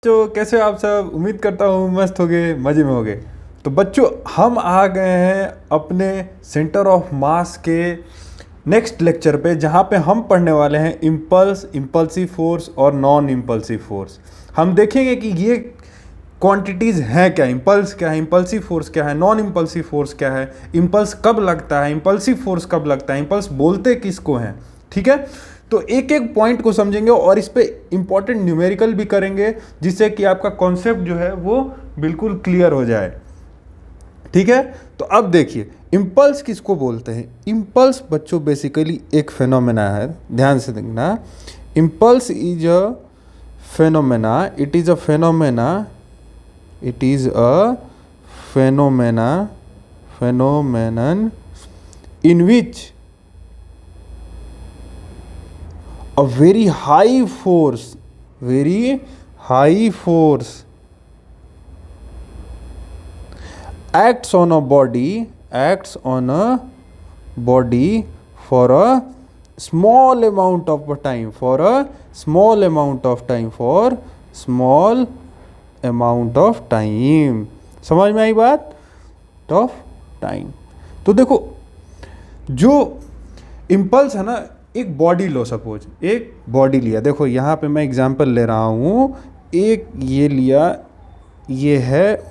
बच्चों कैसे हो आप सब। उम्मीद करता हूँ मस्त होगे, मज़े में होगे। तो बच्चों हम आ गए हैं अपने सेंटर ऑफ मास के नेक्स्ट लेक्चर पे, जहाँ पे हम पढ़ने वाले हैं इम्पल्स, इम्पल्सिव फोर्स और नॉन इम्पल्सिव फोर्स। हम देखेंगे कि ये क्वांटिटीज़ हैं क्या, इम्पल्स क्या है, इम्पल्सिव फोर्स क्या है, नॉन इम्पल्सिव फोर्स क्या है, इम्पल्स कब लगता है, इम्पल्सिव फोर्स कब लगता है, इम्पल्स बोलते किसको हैं। ठीक है, तो एक एक पॉइंट को समझेंगे और इस पे इंपॉर्टेंट न्यूमेरिकल भी करेंगे, जिससे कि आपका कॉन्सेप्ट जो है वो बिल्कुल क्लियर हो जाए। ठीक है, तो अब देखिए इम्पल्स किसको बोलते हैं। इम्पल्स बच्चों बेसिकली एक फेनोमेना है, ध्यान से देखना। Impulse is a phenomena, it is a phenomena, it is a phenomenon in which a very high force acts on a body for a small amount of time, amount of time. समझ में आई बात? Of time. तो देखो जो impulse है ना, एक body लो, suppose एक बॉडी लिया। देखो यहाँ पे मैं एग्जांपल ले रहा हूँ, एक ये लिया, ये है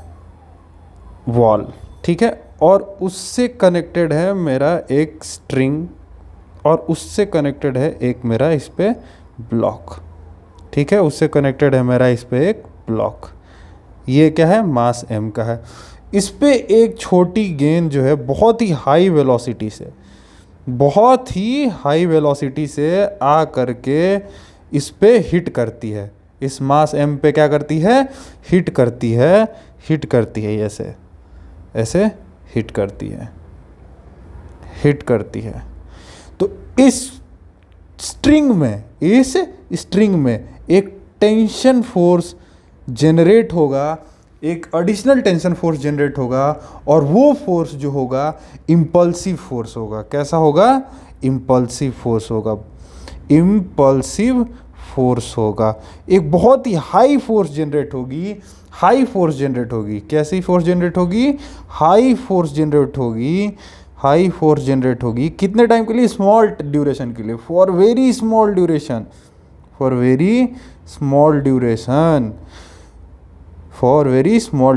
वॉल, ठीक है, और उससे कनेक्टेड है मेरा एक स्ट्रिंग, और उससे कनेक्टेड है एक मेरा इस पे ब्लॉक। ठीक है, उससे कनेक्टेड है मेरा इस पे एक ब्लॉक। ये क्या है? मास m का है। इस पे एक छोटी गेंद जो है बहुत ही हाई वेलोसिटी से आ करके इस पे हिट करती है। इस मास m पे क्या करती है? हिट करती है, ऐसे हिट करती है। तो इस स्ट्रिंग में एक टेंशन फोर्स जनरेट होगा, एक एडिशनल टेंशन फोर्स जनरेट होगा, और वो फोर्स जो होगा इम्पल्सिव फोर्स होगा। कैसा होगा? इम्पल्सिव फोर्स होगा। एक बहुत ही हाई फोर्स जनरेट होगी। कैसी फोर्स जनरेट होगी? हाई फोर्स जनरेट होगी। कितने टाइम के लिए? स्मॉल ड्यूरेशन के लिए, फॉर वेरी स्मॉल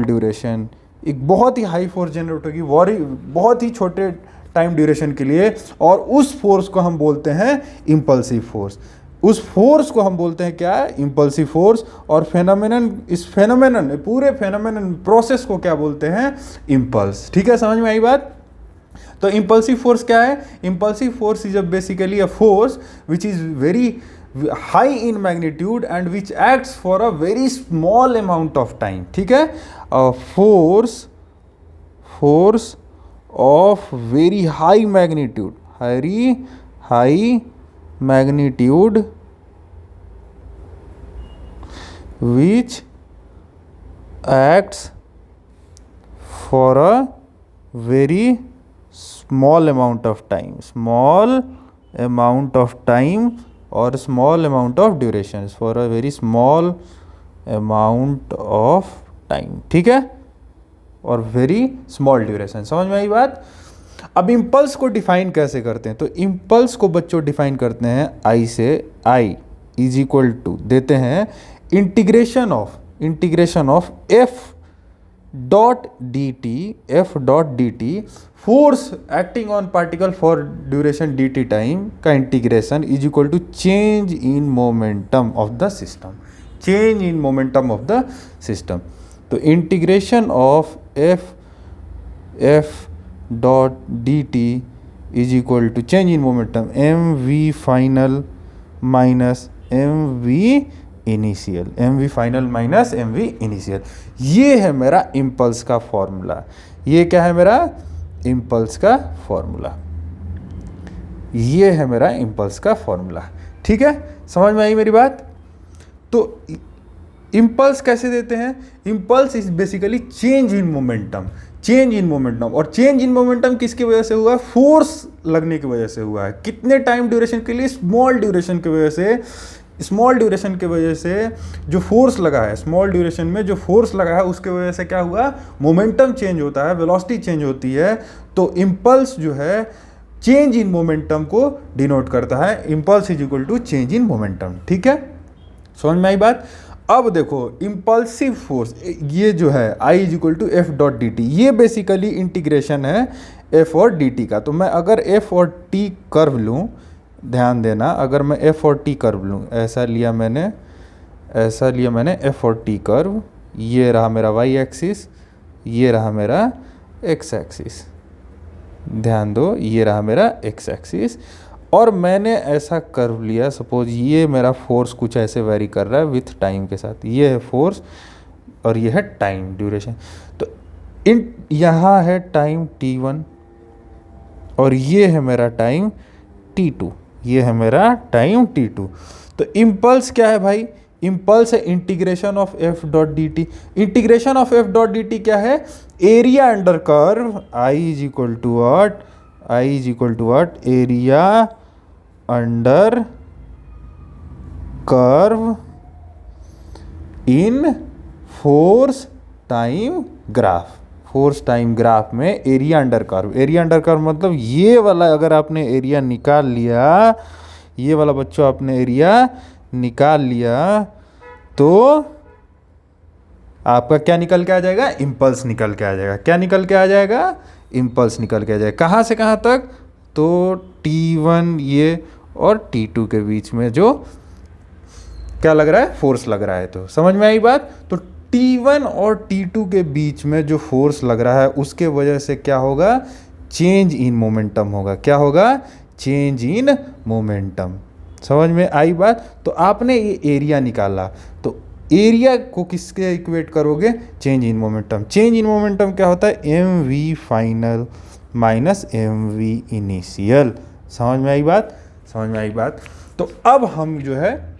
ड्यूरेशन। एक बहुत ही हाई फोर्स जनरेट होगी बहुत ही छोटे टाइम ड्यूरेशन के लिए, और उस फोर्स को हम बोलते हैं इम्पल्सिव फोर्स। उस फोर्स को हम बोलते हैं क्या? Impulsive force. और पूरे फेनोमेनन प्रोसेस को क्या बोलते हैं? इम्पल्स। ठीक है, समझ में आई बात? तो इम्पल्सिव फोर्स क्या है? Impulsive force is basically a force which is very high in magnitude and which acts for a very small amount of time. ठीक है, a force of very high magnitude which acts for a very small amount of time और small amount of duration, for a very small amount of time. ठीक है, और very small duration. समझ में आई बात? अब इम्पल्स को डिफाइन कैसे करते हैं? तो इम्पल्स को बच्चों डिफाइन करते हैं आई से। आई इज इक्वल टू देते हैं integration of F dot D T, force acting on particle for duration D T time का integration is equal to change in momentum of the system. तो integration of F dot D T is equal to change in momentum M V final minus M V initial. ये है मेरा impulse का formula. ये क्या है मेरा? Impulse का फॉर्मूला। ठीक है, समझ में आई मेरी बात? तो इम्पल्स कैसे देते हैं? Impulse is basically change in momentum. और चेंज इन मोमेंटम किसकी वजह से हुआ? फोर्स लगने की वजह से हुआ है। कितने टाइम ड्यूरेशन के लिए? स्मॉल ड्यूरेशन की वजह से स्मॉल ड्यूरेशन की वजह से जो फोर्स लगा है, स्मॉल ड्यूरेशन में जो फोर्स लगा है उसके वजह से क्या हुआ, मोमेंटम चेंज होता है, वेलोसिटी चेंज होती है। तो इम्पल्स जो है चेंज इन मोमेंटम को डिनोट करता है। Impulse is equal to change in momentum. ठीक है, समझ में आई बात। अब देखो इम्पल्सिव फोर्स, ये जो है I is equal to F dot D T, ये बेसिकली इंटीग्रेशन है एफ और डी टी का। तो मैं अगर एफ और टी कर्व लूँ, ध्यान देना, अगर मैं एफ और टी कर्व लूँ, ऐसा लिया मैंने एफ और टी कर्व, ये रहा मेरा वाई एक्सिस, ये रहा मेरा एक्स एक्सिस, ध्यान दो, ये रहा मेरा एक्स एक्सिस, और मैंने ऐसा कर्व लिया, सपोज ये मेरा फोर्स कुछ ऐसे वेरी कर रहा है विथ टाइम के साथ, ये है फोर्स और ये है टाइम ड्यूरेशन। तो इन यहाँ है टाइम t1 और ये है मेरा टाइम t2, ये है मेरा टाइम t2। तो इम्पल्स क्या है भाई, इम्पल्स है integration of F dot D T. Integration of F dot D T क्या है, area under curve I is equal to what, area under curve in force time graph. Force time graph में area under curve, area under curve मतलब ये वाला, अगर आपने area निकाल लिया, ये वाला बच्चों आपने एरिया निकाल लिया, तो आपका क्या निकल के आ जाएगा, इम्पल्स निकल के आ जाएगा। क्या निकल के आ जाएगा, इम्पल्स निकल के आ जाएगा। कहाँ से कहाँ तक, तो T1 ये और T2 के बीच में जो क्या लग रहा है, फोर्स लग रहा है। तो समझ में आई बात। तो T1 और T2 के बीच में जो फोर्स लग रहा है उसके वजह से क्या होगा, चेंज इन मोमेंटम होगा। क्या होगा, चेंज इन मोमेंटम। समझ में आई बात। तो आपने ये एरिया निकाला, तो एरिया को किसके इक्वेट करोगे, change in momentum. Change in momentum क्या होता है, M V final minus M V initial. समझ में आई बात, समझ में आई बात। तो अब हम जो है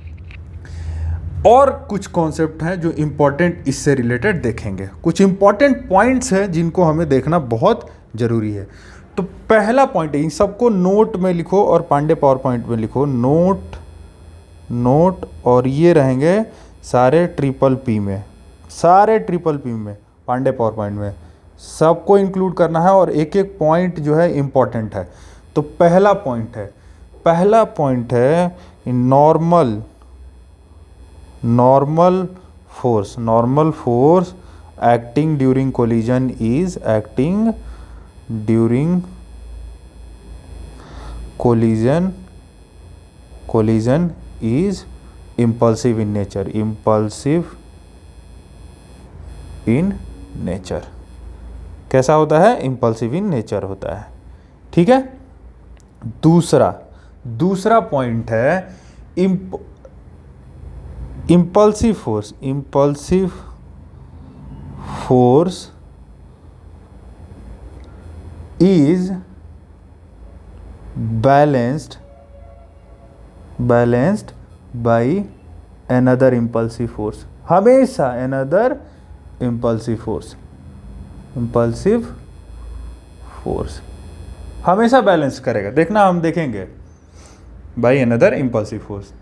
और कुछ कॉन्सेप्ट हैं जो इम्पोर्टेंट इससे रिलेटेड देखेंगे। कुछ इम्पोर्टेंट पॉइंट्स हैं जिनको हमें देखना बहुत ज़रूरी है। तो पहला पॉइंट है, इन सबको नोट में लिखो और पांडे पावर पॉइंट में लिखो, नोट और ये रहेंगे सारे ट्रिपल पी में, पांडे पावर पॉइंट में सबको इंक्लूड करना है और एक एक पॉइंट जो है इम्पॉर्टेंट है। तो पहला पॉइंट है normal force acting during collision is impulsive in nature। कैसा होता है, impulsive in nature होता है। ठीक है, दूसरा पॉइंट है impulsive force is balanced by another impulsive force। हमेशा another impulsive force हमेशा बैलेंस करेगा। देखना, हम देखेंगे बाई अनदर impulsive force।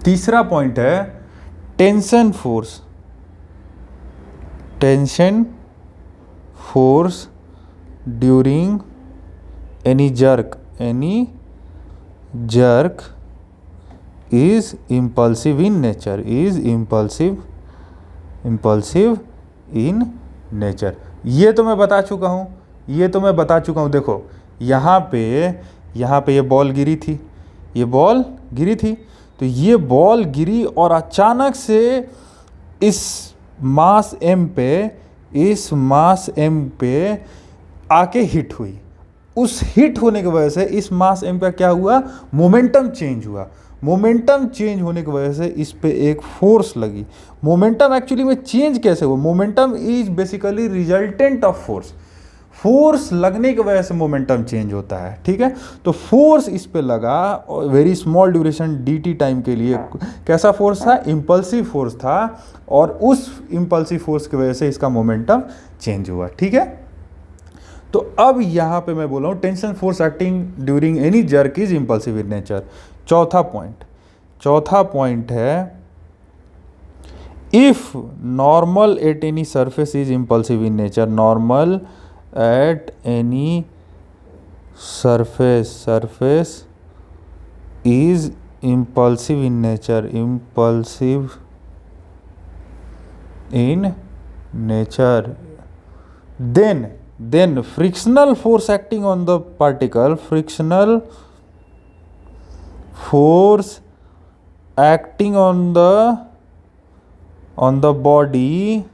तीसरा पॉइंट है tension force during any jerk is impulsive in nature, ये तो मैं बता चुका हूँ। देखो यहाँ पे ये बॉल गिरी थी, तो ये बॉल गिरी और अचानक से इस मास m पे आके हिट हुई। उस हिट होने की वजह से इस मास m का क्या हुआ, मोमेंटम चेंज हुआ। मोमेंटम चेंज होने की वजह से इस पे एक फोर्स लगी। मोमेंटम एक्चुअली में चेंज कैसे हुआ, momentum is basically resultant of force लगने की वजह से मोमेंटम चेंज होता है। ठीक है, तो फोर्स इस पे लगा, very small duration dt time के लिए। कैसा फोर्स था, इम्पल्सिव फोर्स था, और उस इम्पल्सिव फोर्स की वजह से इसका मोमेंटम चेंज हुआ। ठीक है, तो अब यहाँ पे मैं बोल रहा हूँ tension force acting during any jerk is impulsive in nature. चौथा पॉइंट है if normal at any surface is impulsive in nature, normal at any surface is impulsive in nature, impulsive in nature, then frictional force acting on the particle, frictional force acting on the body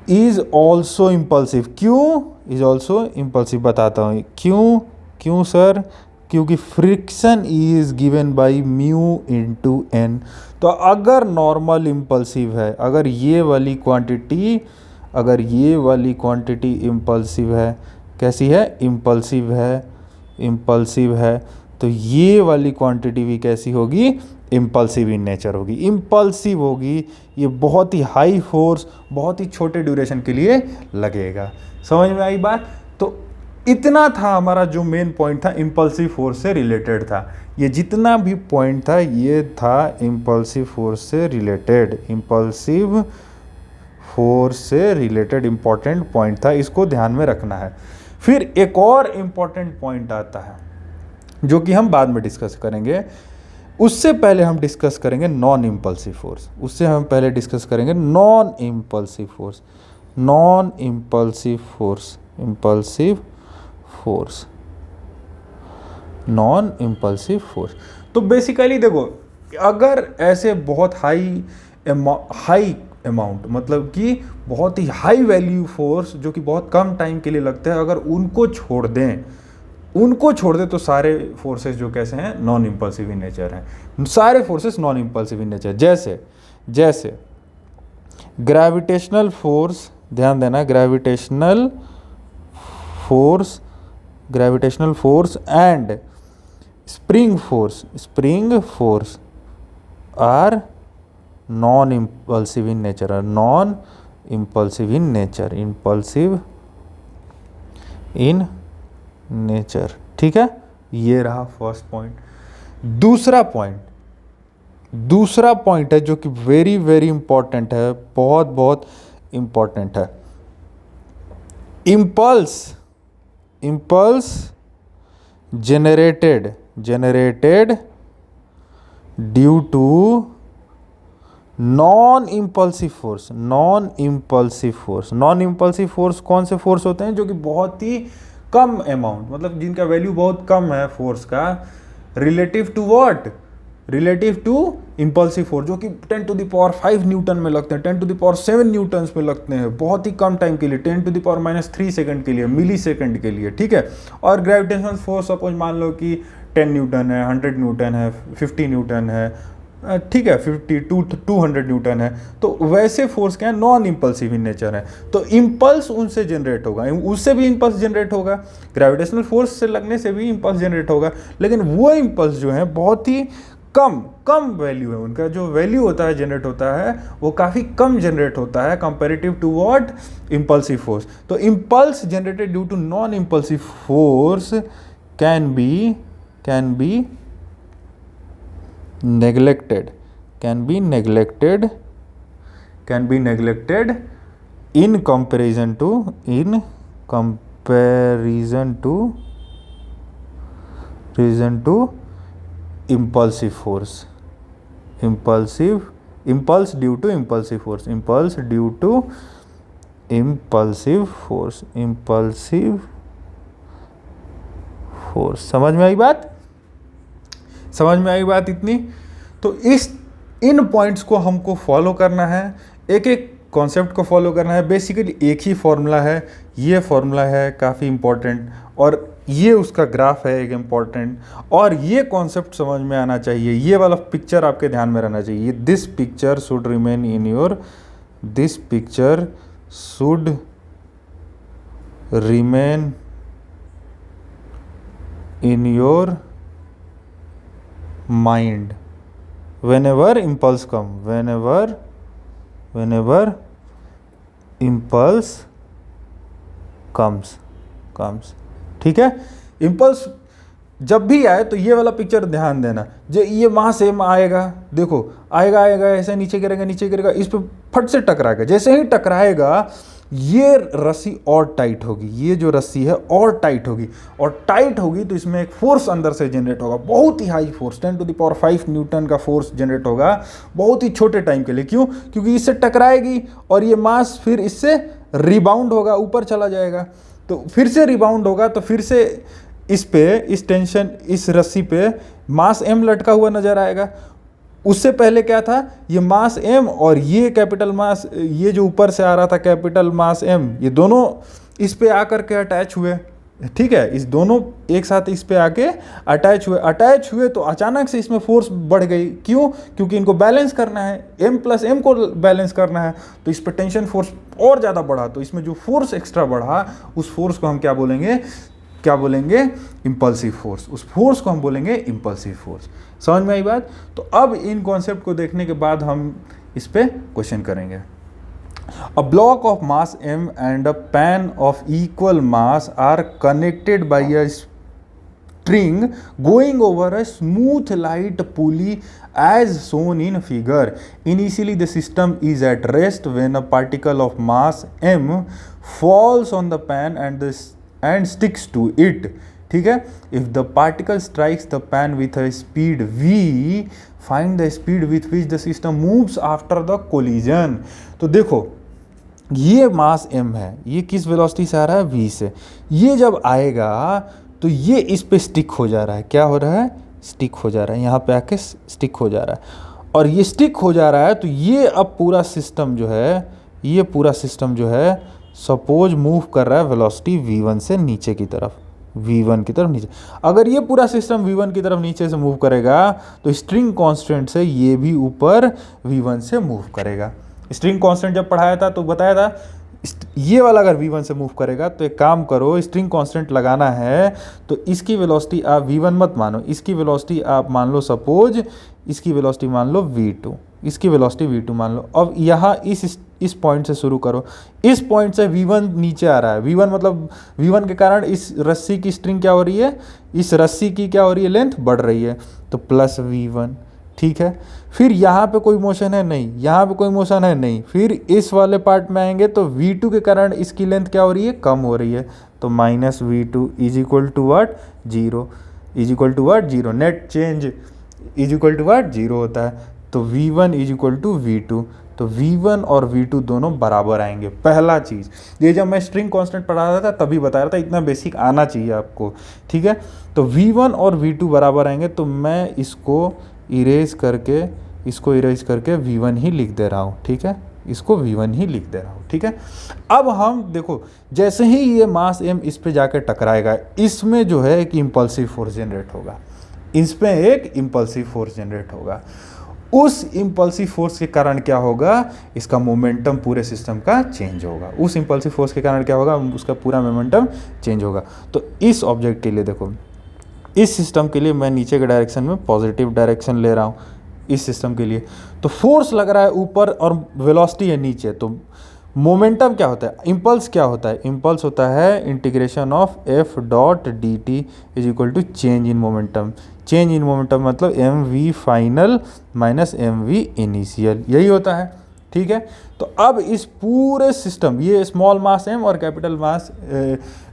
is also impulsive. क्यों is also impulsive, बताता हूँ क्यों sir, क्योंकि friction is given by mu into N. तो अगर normal impulsive है, अगर ये वाली क्वांटिटी इम्पल्सिव है, कैसी है, इम्पल्सिव है, तो ये वाली क्वांटिटी भी कैसी होगी, इम्पल्सिव इन नेचर होगी, इम्पल्सिव होगी। ये बहुत ही हाई फोर्स बहुत ही छोटे ड्यूरेशन के लिए लगेगा। समझ में आई बात? तो इतना था हमारा जो मेन पॉइंट था, इम्पल्सिव फोर्स से रिलेटेड था। ये जितना भी पॉइंट था ये था इम्पल्सिव फोर्स से रिलेटेड इंपॉर्टेंट पॉइंट था, इसको ध्यान में रखना है। फिर एक और इम्पॉर्टेंट पॉइंट आता है जो कि हम बाद में डिस्कस करेंगे। उससे पहले हम डिस्कस करेंगे नॉन इम्पल्सिव फोर्स। तो बेसिकली देखो, अगर ऐसे बहुत हाई अमाउंट, मतलब कि बहुत ही हाई वैल्यू फोर्स जो कि बहुत कम टाइम के लिए लगता है, अगर उनको छोड़ दें तो सारे फोर्सेस जो कैसे हैं, नॉन इम्पल्सिव इन नेचर हैं। सारे forces non impulsive in nature, जैसे ग्रेविटेशनल फोर्स, ध्यान देना, gravitational force and spring force are non impulsive in nature, ठीक है। ये रहा फर्स्ट पॉइंट। दूसरा पॉइंट है जो कि वेरी वेरी इंपॉर्टेंट है, बहुत इंपॉर्टेंट है। Impulse generated due to non impulsive force कौन से फोर्स होते हैं, जो कि बहुत ही कम अमाउंट, मतलब जिनका वैल्यू बहुत कम है फोर्स का, रिलेटिव टू इम्पल्सिव फोर्स, जो कि 10⁵ न्यूटन में लगते हैं, 10⁷ न्यूटन में लगते हैं, बहुत ही कम टाइम के लिए, 10⁻³ सेकंड के लिए, मिली सेकंड के लिए, ठीक है। और ग्रेविटेशनल फोर्स सपोज मान लो कि 10 न्यूटन है, 100 न्यूटन है, 50 न्यूटन है, ठीक है, 200 न्यूटन है। तो वैसे फोर्स क्या है, नॉन इम्पल्सिव इन नेचर है। तो इम्पल्स उनसे जनरेट होगा, उससे भी इम्पल्स जनरेट होगा, ग्रेविटेशनल फोर्स से लगने से भी इम्पल्स जनरेट होगा, लेकिन वो इम्पल्स जो है बहुत ही कम वैल्यू है, उनका जो वैल्यू होता है, जनरेट होता है, वो काफ़ी कम जनरेट होता है comparative to what, impulsive force. तो impulse generated due to non impulsive force can be neglected in comparison to impulsive force, impulse due to impulsive force। समझ में आई बात इतनी? तो इन पॉइंट्स को हमको फॉलो करना है, एक एक कॉन्सेप्ट को फॉलो करना है। बेसिकली एक ही फॉर्मूला है, ये फॉर्मूला है काफ़ी इंपॉर्टेंट, और ये उसका ग्राफ है एक इम्पॉर्टेंट, और ये कॉन्सेप्ट समझ में आना चाहिए, ये वाला पिक्चर आपके ध्यान में रहना चाहिए। This picture should remain in your mind whenever impulse comes, ठीक है। इम्पल्स जब भी आए तो ये वाला पिक्चर ध्यान देना, जो ये मास एम आएगा, देखो आएगा आएगा ऐसे नीचे गिरेगा नीचे गिरेगा, इस पे फट से टकराएगा, जैसे ही टकराएगा ये रस्सी और टाइट होगी, ये जो रस्सी है और टाइट होगी, और टाइट होगी तो इसमें एक फोर्स अंदर से जनरेट होगा, बहुत ही हाई फोर्स, 10⁵ न्यूटन का फोर्स जनरेट होगा बहुत ही छोटे टाइम के लिए। क्यों? क्योंकि इससे टकराएगी और ये मास फिर इससे रिबाउंड होगा, ऊपर चला जाएगा, तो फिर से रिबाउंड होगा, तो फिर से इस पे, इस टेंशन, इस रस्सी पे मास एम लटका हुआ नजर आएगा। उससे पहले क्या था, ये मास एम और ये कैपिटल मास, ये जो ऊपर से आ रहा था कैपिटल मास एम, ये दोनों इस पे आकर के अटैच हुए, ठीक है, इस दोनों एक साथ इस पे आके अटैच हुए तो अचानक से इसमें फोर्स बढ़ गई। क्यों? क्योंकि इनको बैलेंस करना है, m प्लस m को बैलेंस करना है, तो इस पर टेंशन फोर्स और ज़्यादा बढ़ा, तो इसमें जो फोर्स एक्स्ट्रा बढ़ा उस फोर्स को हम क्या बोलेंगे इंपल्सिव फोर्स, उस फोर्स को हम बोलेंगे इंपल्सिव फोर्स। समझ में आई बात? तो अब इन कॉन्सेप्ट को देखने के बाद हम इस पे क्वेश्चन करेंगे। A block of mass m and a pan of equal mass are connected by a string going over a smooth light pulley as shown in figure. Initially the system is at rest when a particle of mass m falls on the pan and sticks to it. ठीक है, if the particle strikes the pan with a speed v, find the speed with which the system moves after the collision. तो देखो ये मास m है, ये किस velocity से आ रहा है, v से, ये जब आएगा तो ये इस पे स्टिक हो जा रहा है, क्या हो रहा है, स्टिक हो जा रहा है, यहाँ पे आके स्टिक हो जा रहा है, और ये स्टिक हो जा रहा है तो ये अब पूरा सिस्टम जो है, ये पूरा सिस्टम जो है सपोज मूव कर रहा है वेलोसिटी v1 से नीचे की तरफ, v1 की तरफ नीचे। अगर ये पूरा सिस्टम v1 की तरफ नीचे से मूव करेगा तो स्ट्रिंग कांस्टेंट से ये भी ऊपर v1 से मूव करेगा। स्ट्रिंग कांस्टेंट जब पढ़ाया था तो बताया था, ये वाला अगर v1 से मूव करेगा तो एक काम करो, स्ट्रिंग कांस्टेंट लगाना है तो इसकी वेलोसिटी आप v1 मत मानो, इसकी वेलोसिटी आप मान लो, सपोज इसकी वेलोसिटी मान लो v2, इसकी वेलोसिटी v2 मान लो। अब यहाँ इस पॉइंट से शुरू करो, इस पॉइंट से v1 नीचे आ रहा है, v1 मतलब v1 के कारण इस रस्सी की स्ट्रिंग क्या हो रही है, इस रस्सी की क्या हो रही है, लेंथ बढ़ रही है, तो प्लस v1, ठीक है। फिर यहाँ पे कोई मोशन है नहीं, यहाँ पे कोई मोशन है नहीं, फिर इस वाले पार्ट में आएंगे तो v2 के कारण इसकी लेंथ क्या हो रही है, कम हो रही है, तो minus v2 is equal to what, 0, is equal to what, 0, net change is equal to what, 0 होता है, तो v1 is equal to v2, तो v1 और v2 दोनों बराबर आएंगे। पहला चीज़, ये जब मैं स्ट्रिंग कांस्टेंट पढ़ा रहा था तभी बता रहा था, इतना बेसिक आना चाहिए आपको, ठीक है। तो v1 और v2 बराबर आएंगे, तो मैं इसको इरेज करके v1 ही लिख दे रहा हूँ, ठीक है, इसको v1 ही लिख दे रहा हूँ, ठीक है। अब हम देखो, जैसे ही ये मास m इस पे जाकर टकराएगा, इसमें जो है एक इम्पल्सिव फोर्स जनरेट होगा, इसमें एक इम्पल्सिव फोर्स जनरेट होगा। उस इम्पल्सिव फोर्स के कारण क्या होगा, इसका मोमेंटम पूरे सिस्टम का चेंज होगा, उस इम्पल्सिव फोर्स के कारण क्या होगा, उसका पूरा मोमेंटम चेंज होगा। तो इस ऑब्जेक्ट के लिए देखो, इस सिस्टम के लिए मैं नीचे के डायरेक्शन में पॉजिटिव डायरेक्शन ले रहा हूँ, इस सिस्टम के लिए तो फोर्स लग रहा है ऊपर और वेलोसिटी है नीचे, तो मोमेंटम क्या होता है, इम्पल्स क्या होता है, इम्पल्स होता है integration of f dot D T is equal to change in momentum. Change in momentum मतलब mv final minus mv initial, यही होता है, ठीक है। तो अब इस पूरे सिस्टम, ये स्मॉल मास m और कैपिटल मास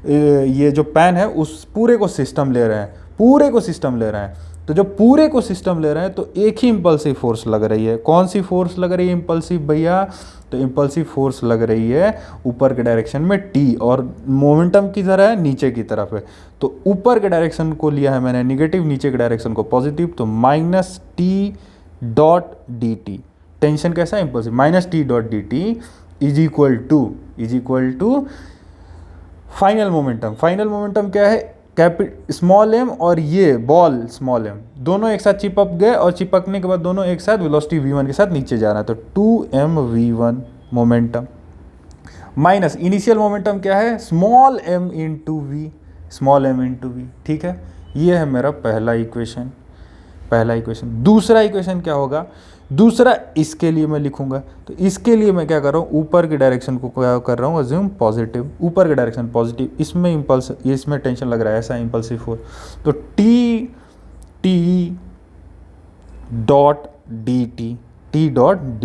ये जो पैन है, उस पूरे को सिस्टम ले रहे हैं, पूरे को सिस्टम ले रहे हैं। तो जब पूरे को सिस्टम ले रहे हैं तो एक ही इम्पल्सिव फोर्स लग रही है। कौन सी फोर्स लग रही है इम्पल्सिव भैया, तो इम्पल्सिव फोर्स लग रही है ऊपर के डायरेक्शन में t, और मोमेंटम किधर है, नीचे की तरफ है। तो ऊपर के डायरेक्शन को लिया है मैंने नेगेटिव, नीचे के डायरेक्शन को पॉजिटिव, तो minus T dot D T, tension कैसा है, impulsive, minus T dot D T is equal to final momentum. Final momentum क्या है, स्मॉल m और ये बॉल स्मॉल m दोनों एक साथ चिपक गए, और चिपकने के बाद दोनों एक साथ वेलोसिटी v1 के साथ नीचे जा रहा है, तो 2mv1 momentum minus initial momentum क्या है, स्मॉल m इंटू v, ठीक है। ये है मेरा पहला इक्वेशन, पहला इक्वेशन। दूसरा इक्वेशन क्या होगा, दूसरा इसके लिए मैं लिखूंगा, तो इसके लिए मैं क्या कर रहा हूँ, ऊपर की डायरेक्शन को क्या कर रहा हूँ, अज्यूम पॉजिटिव, ऊपर की डायरेक्शन पॉजिटिव, इसमें इम्पल्स, इसमें टेंशन लग रहा है, ऐसा इम्पल्सिव फोर्स, तो T dot D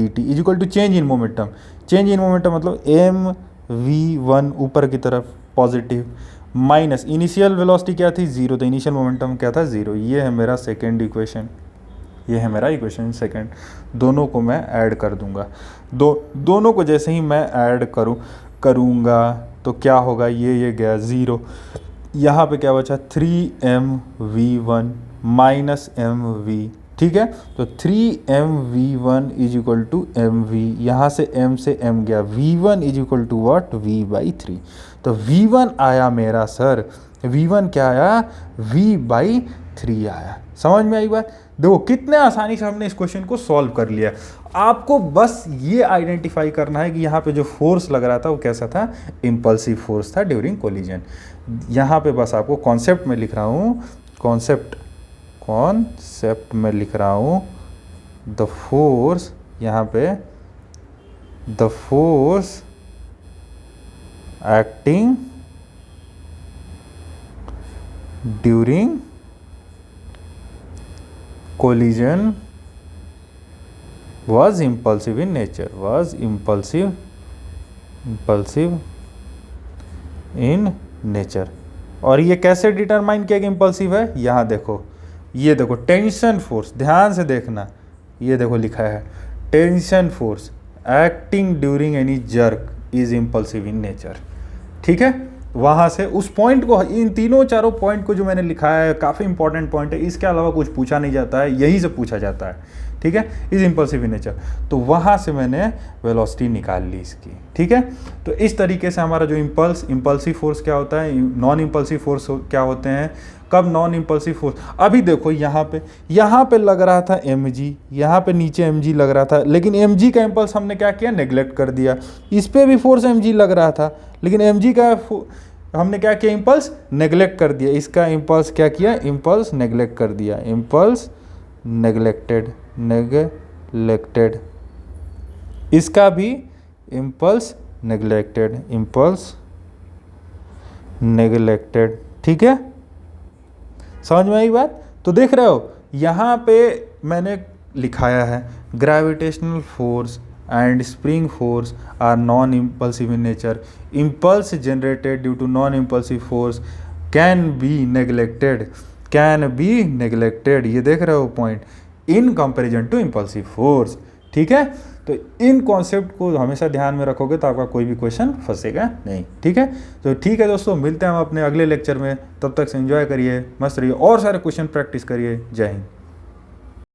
T is equal to change in momentum. Change in momentum मतलब mv1 ऊपर की तरफ पॉजिटिव, माइनस इनिशियल वेलोसिटी क्या थी, जीरो, तो इनिशियल मोमेंटम क्या था, जीरो। ये है मेरा सेकेंड इक्वेशन, ये है मेरा इक्वेशन सेकेंड। दोनों को मैं ऐड कर दूंगा, दोनों को जैसे ही मैं ऐड करूंगा तो क्या होगा, ये गया ज़ीरो, यहाँ पे क्या बचा 3mv1 माइनस mv, ठीक है। तो 3mv1 is equal to mv, यहाँ से m से m गया, v1 is equal to what, v/3। तो v1 आया मेरा सर, v1 क्या आया, v/3 आया। समझ में आई बात? देखो कितने आसानी से हमने इस क्वेश्चन को सॉल्व कर लिया। आपको बस ये आइडेंटिफाई करना है कि यहाँ पे जो फोर्स लग रहा था वो कैसा था, इम्पल्सिव फोर्स था ड्यूरिंग कोलिजन। यहाँ पे बस आपको कॉन्सेप्ट में लिख रहा हूँ, कॉन्सेप्ट में लिख रहा हूँ, द फोर्स, यहाँ पे the force acting during collision was impulsive in nature, was impulsive in nature। और ये कैसे डिटरमाइन किया कि इम्पल्सिव है, यहाँ देखो, ये देखो टेंशन फोर्स, ध्यान से देखना, ये देखो लिखा है tension force acting during any jerk is impulsive in nature, ठीक है। वहाँ से उस पॉइंट को, इन तीनों चारों पॉइंट को जो मैंने लिखा है काफ़ी इंपॉर्टेंट पॉइंट है, इसके अलावा कुछ पूछा नहीं जाता है, यही से पूछा जाता है, ठीक है, इज इम्पल्सिव इन नेचर। तो वहाँ से मैंने वेलोसिटी निकाल ली इसकी, ठीक है। तो इस तरीके से हमारा जो इम्पल्सिव फोर्स क्या होता है, नॉन इम्पल्सिव फोर्स क्या होते हैं, कब नॉन इम्पल्सिव फोर्स, अभी देखो यहाँ पे लग रहा था mg, यहाँ पे नीचे mg लग रहा था, लेकिन mg का इम्पल्स हमने क्या किया, नेग्लेक्ट कर दिया। इस पे भी फोर्स mg लग रहा था, लेकिन mg का हमने क्या किया, इम्पल्स नेग्लेक्ट कर दिया। इसका इम्पल्स क्या किया, इम्पल्स नेग्लेक्ट कर दिया, इम्पल्स नेग्लेक्टेड, इसका भी इम्पल्स नेग्लेक्टेड, ठीक है। समझ में आई बात? तो देख रहे हो यहाँ पे मैंने लिखाया है gravitational force and spring force are non-impulsive in nature. Impulse generated due to non-impulsive force can be neglected, ये देख रहे हो point, in comparison to impulsive force, ठीक है। तो इन कॉन्सेप्ट को हमेशा ध्यान में रखोगे तो आपका कोई भी क्वेश्चन फंसेगा नहीं, ठीक है। तो ठीक है दोस्तों, मिलते हैं हम अपने अगले लेक्चर में, तब तक से एंजॉय करिए, मस्त रहिए और सारे क्वेश्चन प्रैक्टिस करिए। जय हिंद।